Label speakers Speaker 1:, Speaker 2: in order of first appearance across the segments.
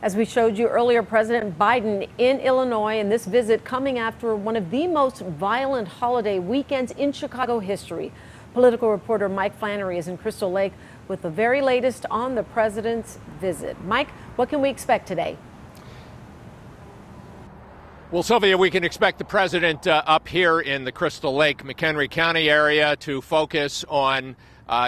Speaker 1: As we showed you earlier, President Biden in Illinois, and this visit coming after one of the most violent holiday weekends in Chicago history. Political reporter Mike Flannery is in Crystal Lake with the very latest on the president's visit. Mike, what can we expect today?
Speaker 2: Well, Sylvia, we can expect the president up here in the Crystal Lake, McHenry County area to focus on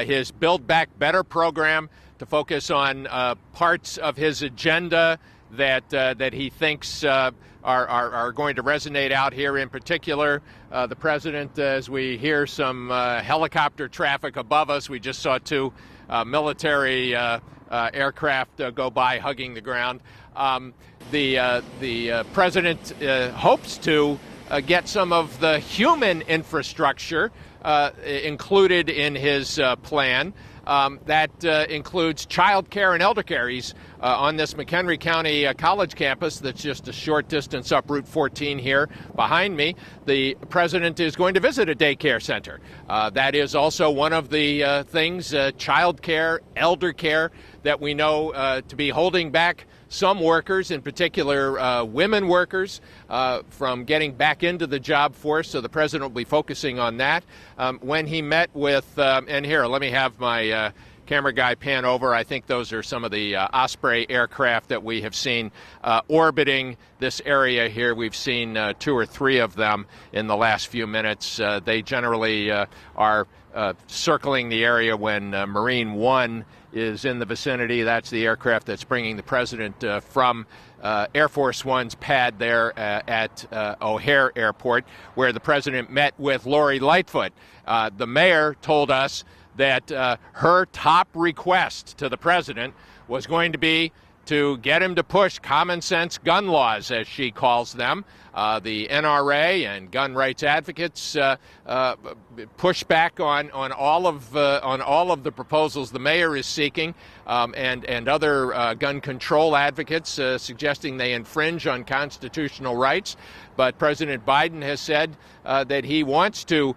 Speaker 2: his Build Back Better program, to focus on parts of his agenda that he thinks are going to resonate out here. In particular, the president, as we hear some helicopter traffic above us, we just saw two military aircraft go by hugging the ground. The president hopes to get some of the human infrastructure included in his plan. That includes child care and elder care. He's on this McHenry County College campus that's just a short distance up Route 14 here behind me. The president is going to visit a daycare center. That is also one of the things, child care, elder care, that we know to be holding back some workers, in particular women workers, from getting back into the job force. So the president will be focusing on that. When he met with, and here, let me have my camera guy pan over. I think those are some of the Osprey aircraft that we have seen orbiting this area here. We've seen two or three of them in the last few minutes. They generally are circling the area when Marine One is in the vicinity. That's the aircraft that's bringing the president from Air Force One's pad there at O'Hare Airport, where the president met with Lori Lightfoot. The mayor told us that her top request to the president was going to be to get him to push common sense gun laws, as she calls them. The NRA and gun rights advocates push back on all of the proposals the mayor is seeking, and other gun control advocates suggesting they infringe on constitutional rights. But President Biden has said that he wants to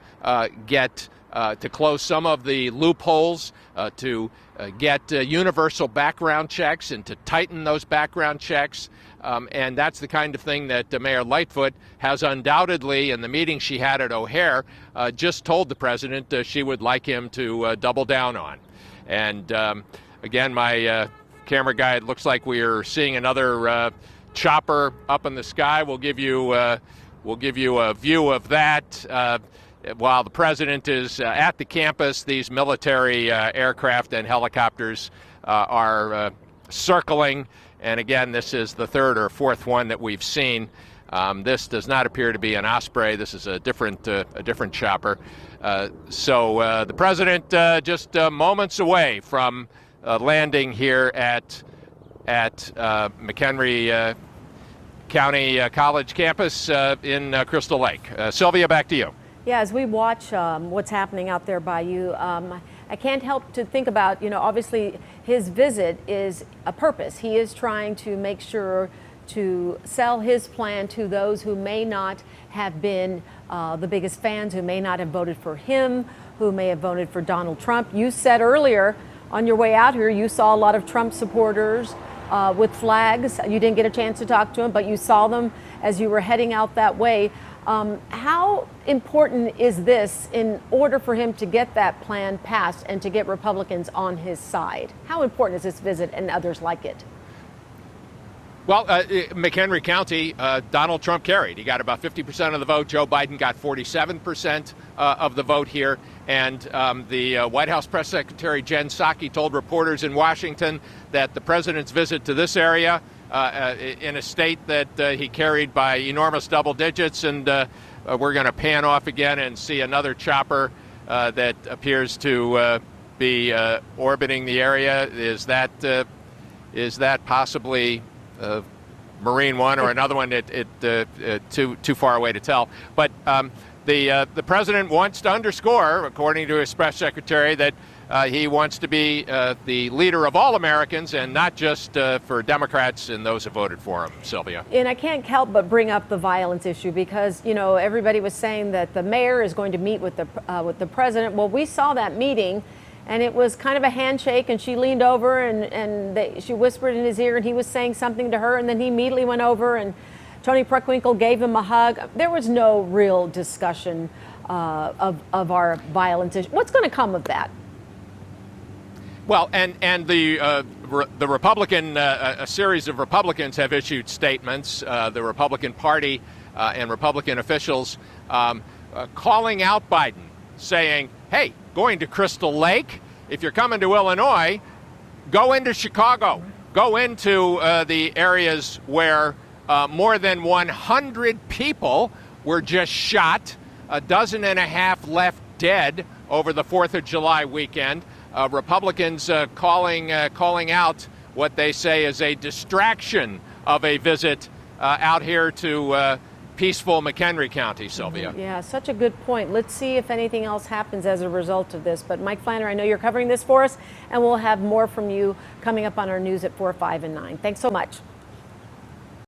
Speaker 2: get to close some of the loopholes, to get universal background checks and to tighten those background checks. And that's the kind of thing that Mayor Lightfoot has undoubtedly, in the meeting she had at O'Hare, just told the president she would like him to double down on. And again, my camera guy, it looks like we are seeing another chopper up in the sky. We'll give you a view of that. While the president is at the campus, these military aircraft and helicopters are circling. And again, this is the third or fourth one that we've seen. This does not appear to be an Osprey. This is a different chopper. So the president just moments away from landing here at McHenry County College campus in Crystal Lake. Sylvia, back to you.
Speaker 1: Yeah, as we watch what's happening out there by you, I can't help to think about, obviously his visit is a purpose. He is trying to make sure to sell his plan to those who may not have been the biggest fans, who may not have voted for him, who may have voted for Donald Trump. You said earlier on your way out here, you saw a lot of Trump supporters with flags. You didn't get a chance to talk to them, but you saw them as you were heading out that way. How important is this in order for him to get that plan passed and to get Republicans on his side? How important is this visit and others like it?
Speaker 2: Well, McHenry County, Donald Trump carried. He got about 50% of the vote. Joe Biden got 47% of the vote here. And the White House press secretary Jen Psaki told reporters in Washington that the president's visit to this area in a state that he carried by enormous double digits. And we're going to pan off again and see another chopper that appears to be orbiting the area. Is that possibly Marine One or another one? Too far away to tell. But the president wants to underscore, according to his press secretary, that he wants to be the leader of all Americans and not just for Democrats and those who voted for him, Sylvia.
Speaker 1: And I can't help but bring up the violence issue because, everybody was saying that the mayor is going to meet with the president. Well, we saw that meeting, and it was kind of a handshake, and she leaned over and she whispered in his ear, and he was saying something to her, and then he immediately went over and Tony Preckwinkle gave him a hug. There was no real discussion of our violence issue. What's going to come of that?
Speaker 2: Well, and the Republican, a series of Republicans have issued statements, the Republican Party and Republican officials calling out Biden, saying, hey, going to Crystal Lake, if you're coming to Illinois, go into Chicago, go into the areas where more than 100 people were just shot, a dozen and a half left dead over the 4th of July weekend. Republicans calling out what they say is a distraction of a visit out here to peaceful McHenry County, Sylvia.
Speaker 1: Yeah, such a good point. Let's see if anything else happens as a result of this. But Mike Flannery, I know you're covering this for us, and we'll have more from you coming up on our news at 4, 5, and 9. Thanks so much.